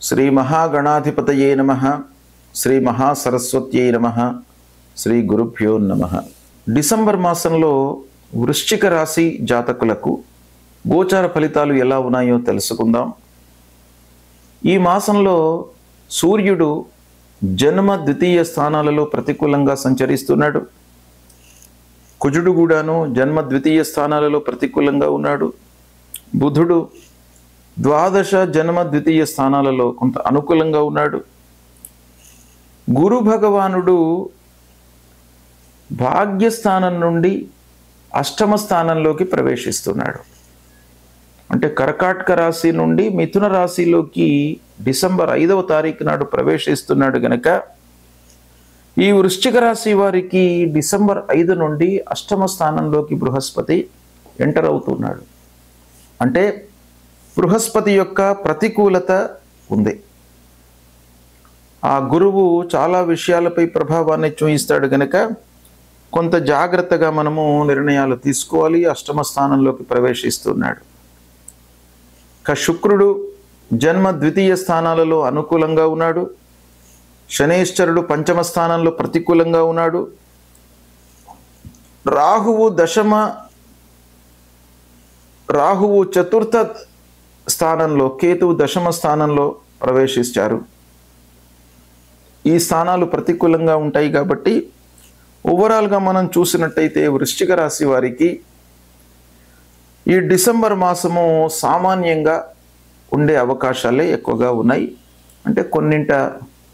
శ్రీ మహాగణాధిపతయే నమః. శ్రీ మహాసరస్వత్యై నమః. శ్రీ గురుభ్యో నమః. డిసెంబర్ మాసంలో వృశ్చిక రాశి జాతకులకు గోచార ఫలితాలు ఎలా ఉన్నాయో తెలుసుకుందాం. ఈ మాసంలో సూర్యుడు జన్మ ద్వితీయ స్థానాలలో ప్రతికూలంగా సంచరిస్తున్నాడు. కుజుడు కూడాను జన్మ ద్వితీయ స్థానాలలో ప్రతికూలంగా ఉన్నాడు. బుధుడు ద్వాదశ జన్మ ద్వితీయ స్థానాలలో కొంత అనుకూలంగా ఉన్నాడు. గురు భగవానుడు భాగ్యస్థానం నుండి అష్టమ స్థానంలోకి ప్రవేశిస్తున్నాడు. అంటే కర్కాటక రాశి నుండి మిథున రాశిలోకి డిసెంబర్ 5వ తారీఖు నాడు ప్రవేశిస్తున్నాడు గనక ఈ వృశ్చిక రాశి వారికి డిసెంబర్ 5 నుండి అష్టమ స్థానంలోకి బృహస్పతి ఎంటర్ అవుతున్నాడు. అంటే బృహస్పతి యొక్క ప్రతికూలత ఉంది. ఆ గురువు చాలా విషయాలపై ప్రభావాన్ని చూపిస్తాడు గనక కొంత జాగ్రత్తగా మనము నిర్ణయాలు తీసుకోవాలి. అష్టమ స్థానంలోకి ప్రవేశిస్తున్నాడు. శుక్రుడు జన్మ ద్వితీయ స్థానాలలో అనుకూలంగా ఉన్నాడు. శనేశ్వరుడు పంచమ స్థానంలో ప్రతికూలంగా ఉన్నాడు. రాహువు చతుర్థ స్థానంలో, కేతువు దశమ స్థానంలో ప్రవేశించారు. ఈ స్థానాలు ప్రతికూలంగా ఉంటాయి కాబట్టి ఓవరాల్గా మనం చూసినట్టయితే వృశ్చిక రాశి వారికి ఈ డిసెంబర్ మాసము సామాన్యంగా ఉండే అవకాశాలే ఎక్కువగా ఉన్నాయి. అంటే కొన్నింట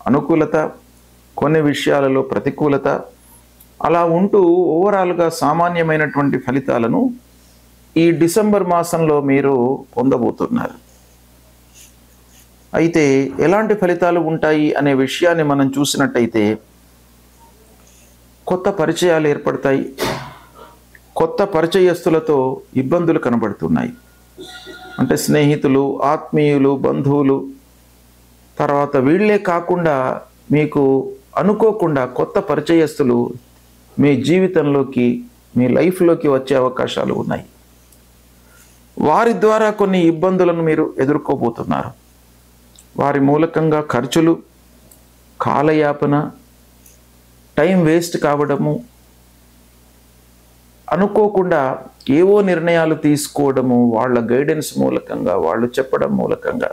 అనుకూలత, కొన్ని విషయాలలో ప్రతికూలత, అలా ఉంటూ ఓవరాల్గా సామాన్యమైనటువంటి ఫలితాలను ఈ డిసెంబర్ మాసంలో మీరు పొందబోతున్నారు. అయితే ఎలాంటి ఫలితాలు ఉంటాయి అనే విషయాన్ని మనం చూసినట్టయితే కొత్త పరిచయాలు ఏర్పడతాయి. కొత్త పరిచయస్తులతో ఇబ్బందులు కనబడుతున్నాయి. అంటే స్నేహితులు, ఆత్మీయులు, బంధువులు, తర్వాత వీళ్ళే కాకుండా మీకు అనుకోకుండా కొత్త పరిచయస్తులు మీ జీవితంలోకి, మీ లైఫ్లోకి వచ్చే అవకాశాలు ఉన్నాయి. వారి ద్వారా కొన్ని ఇబ్బందులను మీరు ఎదుర్కోబోతున్నారు. వారి మూలకంగా ఖర్చులు, కాలయాపన, టైం వేస్ట్ కావడము, అనుకోకుండా ఏవో నిర్ణయాలు తీసుకోవడము, వాళ్ళ గైడెన్స్ మూలకంగా, వాళ్ళు చెప్పడం మూలకంగా,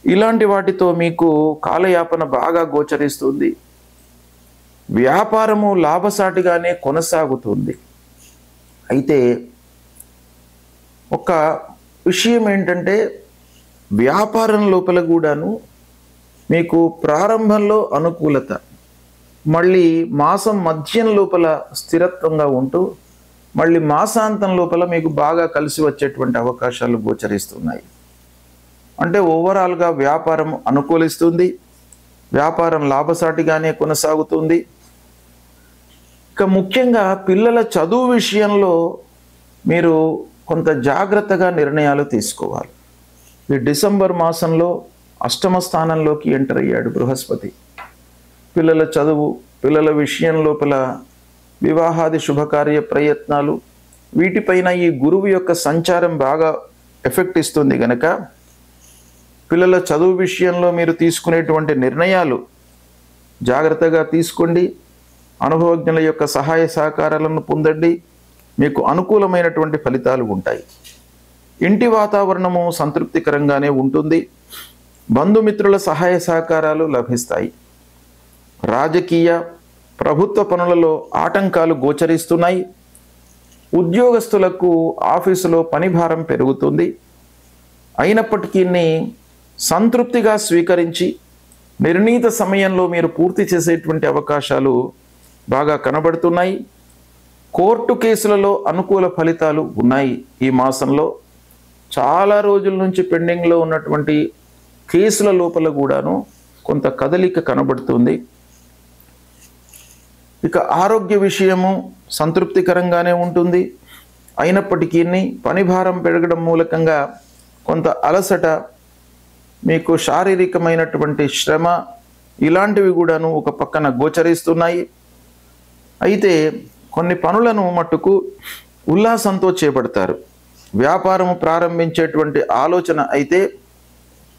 ఇలాంటి వాటితో మీకు కాలయాపన బాగా గోచరిస్తుంది. వ్యాపారము లాభసాటిగానే కొనసాగుతుంది. అయితే ఒక విషయం ఏంటంటే వ్యాపారం లోపల కూడాను మీకు ప్రారంభంలో అనుకూలత, మళ్ళీ మాసం మధ్యం లోపల స్థిరత్వంగా ఉంటూ మళ్ళీ మాసాంతం లోపల మీకు బాగా కలిసి వచ్చేటువంటి అవకాశాలు గోచరిస్తున్నాయి. అంటే ఓవరాల్గా వ్యాపారం అనుకూలిస్తుంది, వ్యాపారం లాభసాటిగానే కొనసాగుతుంది. ఇక ముఖ్యంగా పిల్లల చదువు విషయంలో మీరు కొంత జాగ్రత్తగా నిర్ణయాలు తీసుకోవాలి. ఈ డిసెంబర్ మాసంలో అష్టమ స్థానంలోకి ఎంటర్ అయ్యాడు బృహస్పతి. పిల్లల చదువు, పిల్లల విషయం లోపల వివాహాది శుభకార్య ప్రయత్నాలు, వీటిపైన ఈ గురువు యొక్క సంచారం బాగా ఎఫెక్ట్ ఇస్తుంది గనక పిల్లల చదువు విషయంలో మీరు తీసుకునేటువంటి నిర్ణయాలు జాగ్రత్తగా తీసుకోండి. అనుభవజ్ఞుల యొక్క సహాయ సహకారాలను పొందండి. మీకు అనుకూలమైనటువంటి ఫలితాలు ఉంటాయి. ఇంటి వాతావరణము సంతృప్తికరంగానే ఉంటుంది. బంధుమిత్రుల సహాయ సహకారాలు లభిస్తాయి. రాజకీయ, ప్రభుత్వ పనులలో ఆటంకాలు గోచరిస్తున్నాయి. ఉద్యోగస్తులకు ఆఫీసులో పనిభారం పెరుగుతుంది. అయినప్పటికీ సంతృప్తిగా స్వీకరించి నిర్ణీత సమయంలో మీరు పూర్తి చేసేటువంటి అవకాశాలు బాగా కనబడుతున్నాయి. కోర్టు కేసులలో అనుకూల ఫలితాలు ఉన్నాయి. ఈ మాసంలో చాలా రోజుల నుంచి పెండింగ్లో ఉన్నటువంటి కేసుల లోపల కూడాను కొంత కదలిక కనబడుతుంది. ఇక ఆరోగ్య విషయము సంతృప్తికరంగానే ఉంటుంది. అయినప్పటికీ పనిభారం పెరగడం మూలకంగా కొంత అలసట, మీకు శారీరకమైనటువంటి శ్రమ, ఇలాంటివి కూడాను ఒక పక్కన గోచరిస్తున్నాయి. అయితే కొన్ని పనులను మట్టుకు ఉల్లాసంతో చేపడతారు. వ్యాపారము ప్రారంభించేటువంటి ఆలోచన అయితే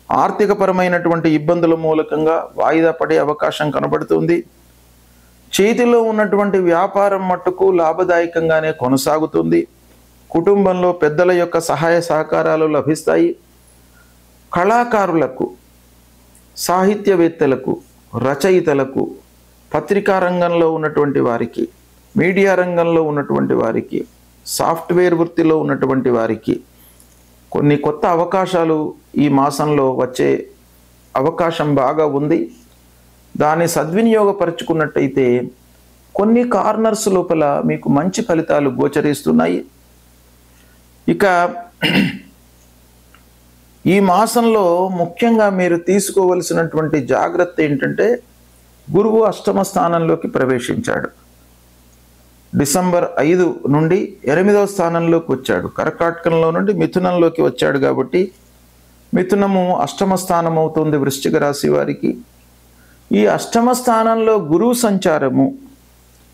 ఆర్థికపరమైనటువంటి ఇబ్బందుల మూలకంగా వాయిదా పడే అవకాశం కనబడుతుంది. చేతిలో ఉన్నటువంటి వ్యాపారం మట్టుకు లాభదాయకంగానే కొనసాగుతుంది. కుటుంబంలో పెద్దల యొక్క సహాయ సహకారాలు లభిస్తాయి. కళాకారులకు, సాహిత్యవేత్తలకు, రచయితలకు, పత్రికా రంగంలో ఉన్నటువంటి వారికి, మీడియా రంగంలో ఉన్నటువంటి వారికి, సాఫ్ట్వేర్ వృత్తిలో ఉన్నటువంటి వారికి కొన్ని కొత్త అవకాశాలు ఈ మాసంలో వచ్చే అవకాశం బాగా ఉంది. దాన్ని సద్వినియోగపరుచుకున్నట్టయితే కొన్ని కార్నర్స్ లోపల మీకు మంచి ఫలితాలు గోచరిస్తున్నాయి. ఇక ఈ మాసంలో ముఖ్యంగా మీరు తీసుకోవలసినటువంటి జాగ్రత్త ఏంటంటే, గురువు అష్టమ స్థానంలోకి ప్రవేశించాడు. డిసెంబర్ 5 నుండి 8వ స్థానంలోకి వచ్చాడు. కర్కాటకంలో నుండి మిథునంలోకి వచ్చాడు కాబట్టి మిథునము అష్టమ స్థానం అవుతుంది వృశ్చిక రాశి వారికి. ఈ అష్టమ స్థానంలో గురువు సంచారము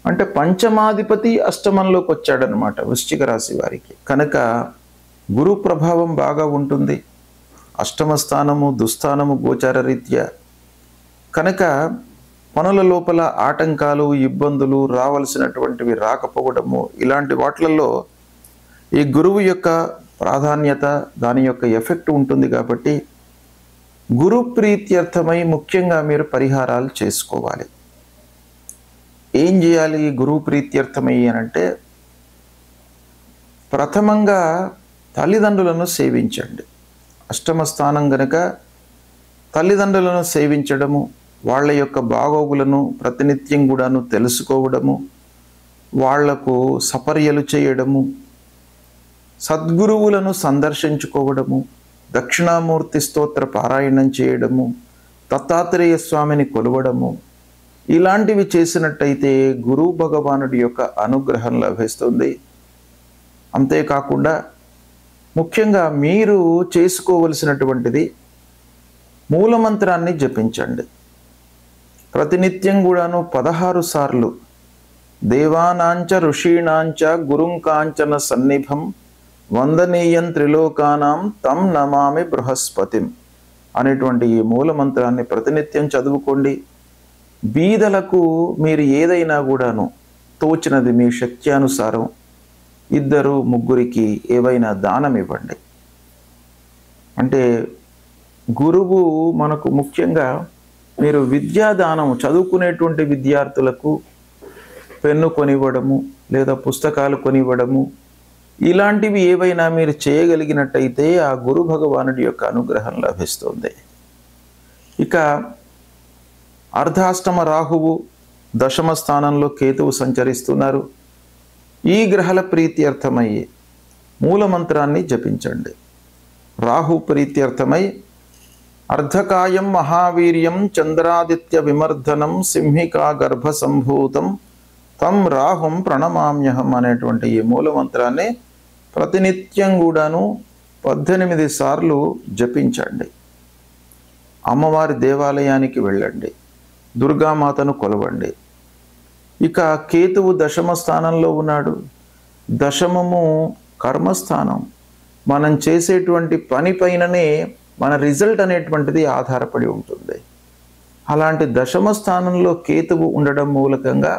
అంటే పంచమాధిపతి అష్టమంలోకి వచ్చాడనమాట వృశ్చిక రాశి వారికి. కనుక గురు ప్రభావం బాగా ఉంటుంది. అష్టమ స్థానము దుస్థానము గోచార రీత్యా. కనుక పనుల లోపల ఆటంకాలు, ఇబ్బందులు, రావాల్సినటువంటివి రాకపోవడము, ఇలాంటి వాటిలలో ఈ గురువు యొక్క ప్రాధాన్యత, దాని యొక్క ఎఫెక్ట్ ఉంటుంది. కాబట్టి గురు ప్రీత్యర్థమై ముఖ్యంగా మీరు పరిహారాలు చేసుకోవాలి. ఏం చేయాలి గురువు ప్రీత్యర్థమై అనంటే, ప్రథమంగా తల్లిదండ్రులను సేవించండి. అష్టమ స్థానం గనక తల్లిదండ్రులను సేవించడము, వాళ్ళ యొక్క బాగోగులను ప్రతినిత్యం కూడాను తెలుసుకోవడము, వాళ్లకు సపర్యలు చేయడము, సద్గురువులను సందర్శించుకోవడము, దక్షిణామూర్తి స్తోత్ర పారాయణం చేయడము, దత్తాత్రేయ స్వామిని కొలవడము, ఇలాంటివి చేసినట్టయితే గురు భగవానుడి యొక్క అనుగ్రహం లభిస్తుంది. అంతేకాకుండా ముఖ్యంగా మీరు చేసుకోవలసినటువంటిది మూలమంత్రాన్ని జపించండి. ప్రతినిత్యం కూడాను 16 సార్లు దేవానాంచ ఋషీణాంచ గురుం కాంచన సన్నిభం వందనీయం త్రిలోకానాం తం నమామి బృహస్పతిం అనేటువంటి ఈ మూలమంత్రాన్ని ప్రతినిత్యం చదువుకోండి. బీదలకు మీరు ఏదైనా కూడాను తోచినది మీ శక్త్యానుసారం 2-3 ఏవైనా దానం ఇవ్వండి. అంటే గురువు మనకు ముఖ్యంగా మీరు విద్యాదానం, చదువుకునేటువంటి విద్యార్థులకు పెన్ను కొనివ్వడము లేదా పుస్తకాలు కొనివ్వడము, ఇలాంటివి ఏవైనా మీరు చేయగలిగినట్టయితే ఆ గురు భగవానుడి యొక్క అనుగ్రహం లభిస్తుంది. ఇక అర్ధాష్టమ రాహువు, దశమ స్థానంలో కేతువు సంచరిస్తున్నారు. ఈ గ్రహాల ప్రీత్యర్థమయ్యి మూలమంత్రాన్ని జపించండి. రాహు ప్రీత్యర్థమై అర్ధకాయం మహావీర్యం చంద్రాదిత్య విమర్ధనం సింహికా గర్భ సంభూతం తం రాహుం ప్రణమామ్యహం అనేటువంటి ఈ మూలమంత్రాన్ని ప్రతినిత్యం కూడాను 18 సార్లు జపించండి. అమ్మవారి దేవాలయానికి వెళ్ళండి, దుర్గామాతను కొలవండి. ఇక కేతువు దశమ స్థానంలో ఉన్నాడు. దశమము కర్మస్థానం. మనం చేసేటువంటి పని పైననే మన రిజల్ట్ అనేటువంటిది ఆధారపడి ఉంటుంది. అలాంటి దశమ స్థానంలో కేతువు ఉండడం మూలకంగా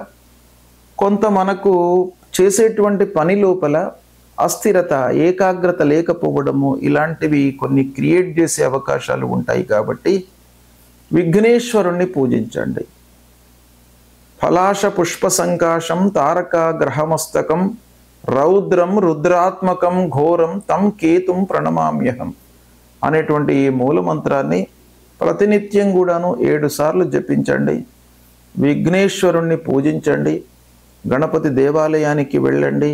కొంత మనకు చేసేటువంటి పని లోపల అస్థిరత, ఏకాగ్రత లేకపోవడము, ఇలాంటివి కొన్ని క్రియేట్ చేసే అవకాశాలు ఉంటాయి. కాబట్టి విఘ్నేశ్వరుణ్ణి పూజించండి. ఫలాశ పుష్ప సంకాశం తారక గ్రహమస్తకం రౌద్రం రుద్రాత్మకం ఘోరం తం కేతుం ప్రణమామ్యహం అనేటువంటి ఈ మూలమంత్రాన్ని ప్రతినిత్యం కూడాను 7 సార్లు జపించండి. విఘ్నేశ్వరుణ్ణి పూజించండి. గణపతి దేవాలయానికి వెళ్ళండి.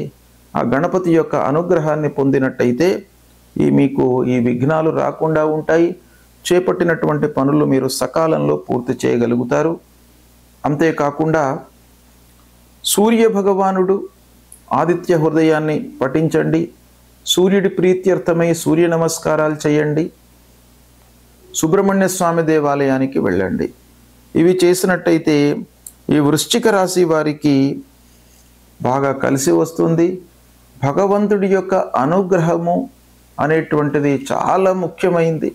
ఆ గణపతి యొక్క అనుగ్రహాన్ని పొందినట్టయితే మీకు ఈ విఘ్నాలు రాకుండా ఉంటాయి. చేపట్టినటువంటి పనులు మీరు సకాలంలో పూర్తి చేయగలుగుతారు. అంతేకాకుండా సూర్య భగవానుడు ఆదిత్య హృదయాన్ని పఠించండి. సూర్యుడి ప్రీత్యర్థమై సూర్య నమస్కారాలు చేయండి. సుబ్రహ్మణ్య స్వామి దేవాలయానికి వెళ్ళండి. ఇవి చేసినట్టయితే ఈ వృశ్చిక రాశి వారికి బాగా కలిసి వస్తుంది. భగవంతుడి యొక్క అనుగ్రహము అనేటువంటిది చాలా ముఖ్యమైంది.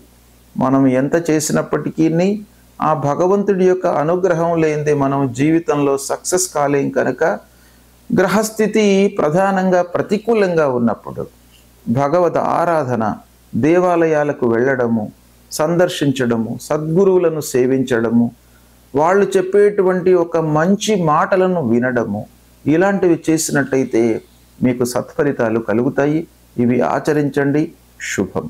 మనం ఎంత చేసినప్పటికీ ఆ భగవంతుడి యొక్క అనుగ్రహం లేనిదే మనం జీవితంలో సక్సెస్ కాలేం కనుక గ్రహస్థితి ప్రధానంగా ప్రతికూలంగా ఉన్నప్పుడు భగవద్ ఆరాధన, దేవాలయాలకు వెళ్ళడము, సందర్శించడము, సద్గురువులను సేవించడము, వాళ్ళు చెప్పేటువంటి ఒక మంచి మాటలను వినడము, ఇలాంటివి చేసినట్టయితే మీకు సత్ఫలితాలు కలుగుతాయి. ఇవి ఆచరించండి. శుభం.